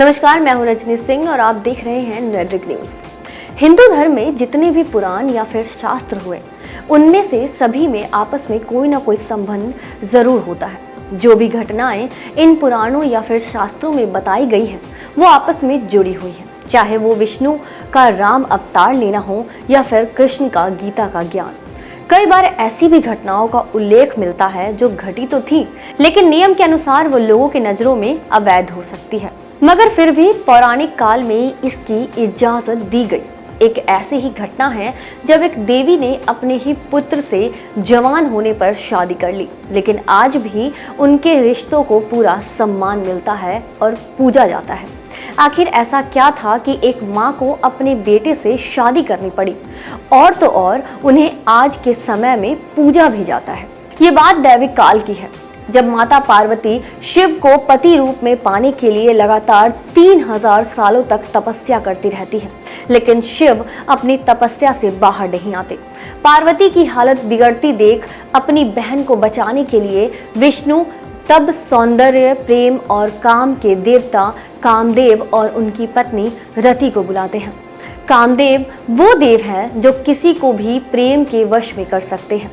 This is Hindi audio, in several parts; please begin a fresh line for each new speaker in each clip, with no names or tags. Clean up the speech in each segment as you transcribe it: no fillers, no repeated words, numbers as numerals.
नमस्कार, मैं हूं रजनी सिंह और आप देख रहे हैं नेटवर्क न्यूज। हिंदू धर्म में जितने भी पुराण या फिर शास्त्र हुए, उनमें से सभी में आपस में कोई ना कोई संबंध जरूर होता है। जो भी घटनाएं इन पुराणों या फिर शास्त्रों में बताई गई है, वो आपस में जुड़ी हुई है। चाहे वो विष्णु का राम अवतार लेना हो या फिर कृष्ण का गीता का ज्ञान। कई बार ऐसी भी घटनाओं का उल्लेख मिलता है जो घटी तो थी, लेकिन नियम के अनुसार वो लोगों की नजरों में अवैध हो सकती है, मगर फिर भी पौराणिक काल में इसकी इजाजत दी गई। एक ऐसी ही घटना है जब एक देवी ने अपने ही पुत्र से जवान होने पर शादी कर ली, लेकिन आज भी उनके रिश्तों को पूरा सम्मान मिलता है और पूजा जाता है। आखिर ऐसा क्या था कि एक माँ को अपने बेटे से शादी करनी पड़ी, और तो और उन्हें आज के समय में पूजा भी जाता है। ये बात दैविक काल की है, जब माता पार्वती शिव को पति रूप में पाने के लिए लगातार 3000 सालों तक तपस्या करती रहती है, लेकिन शिव अपनी तपस्या से बाहर नहीं आते। पार्वती की हालत बिगड़ती देख अपनी बहन को बचाने के लिए विष्णु तब सौंदर्य, प्रेम और काम के देवता कामदेव और उनकी पत्नी रति को बुलाते हैं। कामदेव वो देव हैं जो किसी को भी प्रेम के वश में कर सकते हैं।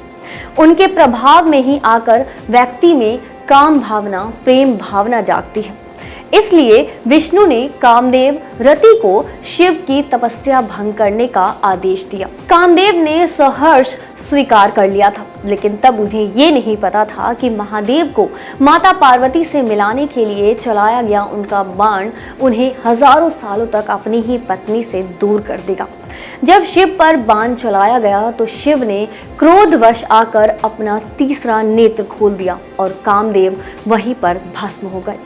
उनके प्रभाव में ही आकर व्यक्ति में काम भावना, प्रेम भावना जागती है। इसलिए विष्णु ने कामदेव रति को शिव की तपस्या भंग करने का आदेश दिया। कामदेव ने सहर्ष स्वीकार कर लिया था, लेकिन तब उन्हें ये नहीं पता था कि महादेव को माता पार्वती से मिलाने के लिए चलाया गया उनका बाण उन्हें हजारों सालों तक अपनी ही पत्नी से दूर कर देगा। जब शिव पर बाण चलाया गया तो शिव ने क्रोधवश आकर अपना तीसरा नेत्र खोल दिया और कामदेव वहीं पर भस्म हो गए।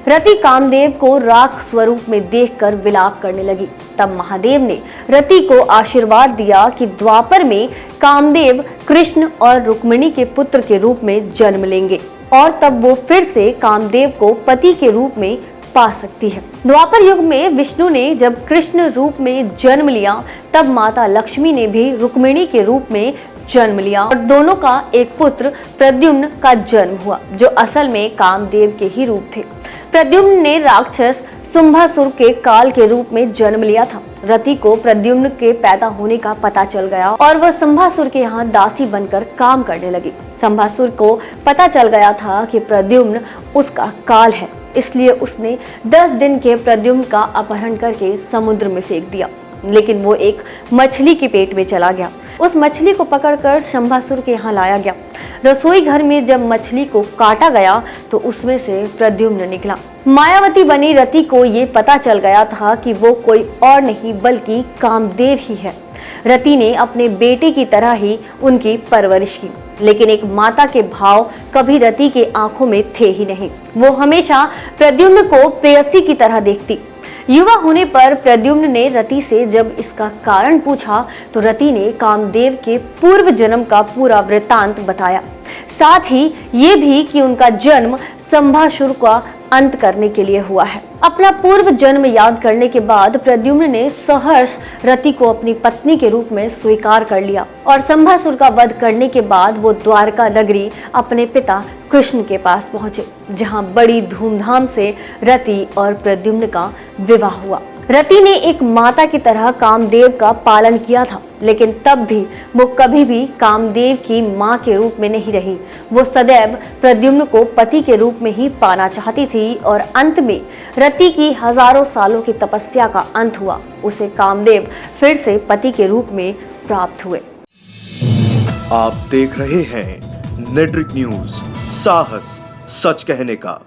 रति कामदेव को राख स्वरूप में देखकर विलाप करने लगी। तब महादेव ने रति को आशीर्वाद दिया कि द्वापर में कामदेव कृष्ण और रुक्मिणी के पुत्र के रूप में जन्म लेंगे और तब वो फिर से कामदेव को पति के रूप में पा सकती है। द्वापर युग में विष्णु ने जब कृष्ण रूप में जन्म लिया, तब माता लक्ष्मी ने भी रुक्मिणी के रूप में जन्म लिया और दोनों का एक पुत्र प्रद्युम्न का जन्म हुआ, जो असल में कामदेव के ही रूप थे। प्रद्युम्न ने राक्षस शुंभासुर के काल के रूप में जन्म लिया था। रति को प्रद्युम्न के पैदा होने का पता चल गया और वह शुंभासुर के यहाँ दासी बनकर काम करने लगी। शुंभासुर को पता चल गया था कि प्रद्युम्न उसका काल है, इसलिए उसने 10 दिन के प्रद्युम्न का अपहरण करके समुद्र में फेंक दिया, लेकिन वो एक मछली के पेट में चला गया। उस मछली को पकड़कर शुंभासुर के यहाँ लाया गया। रसोई घर में जब मछली को काटा गया तो उसमें से प्रद्युम्न निकला। मायावती बनी रति को ये पता चल गया था कि वो कोई और नहीं बल्कि कामदेव ही है। रति ने अपने बेटे की तरह ही उनकी परवरिश की, लेकिन एक माता के भाव कभी रति के आंखों में थे ही नहीं। वो हमेशा प्रद्युम्न को प्रेयसी की तरह देखती। युवा होने पर प्रद्युम्न ने रति से जब इसका कारण पूछा तो रति ने कामदेव के पूर्व जन्म का पूरा वृत्तांत बताया, साथ ही ये भी कि उनका जन्म शुंभासुर का अंत करने के लिए हुआ है। अपना पूर्व जन्म याद करने के बाद प्रद्युम्न ने सहर्ष रति को अपनी पत्नी के रूप में स्वीकार कर लिया और शुंभासुर का वध करने के बाद वो द्वारका नगरी अपने पिता कृष्ण के पास पहुंचे, जहां बड़ी धूमधाम से रति और प्रद्युम्न का विवाह हुआ। रति ने एक माता की तरह कामदेव का पालन किया था, लेकिन तब भी वो कभी भी कामदेव की मां के रूप में नहीं रही। वो सदैव प्रद्युम्न को पति के रूप में ही पाना चाहती थी और अंत में रति की हजारों सालों की तपस्या का अंत हुआ। उसे कामदेव फिर से पति के रूप में प्राप्त हुए।
आप देख रहे हैं नेटवर्क न्यूज, साहस सच कहने का।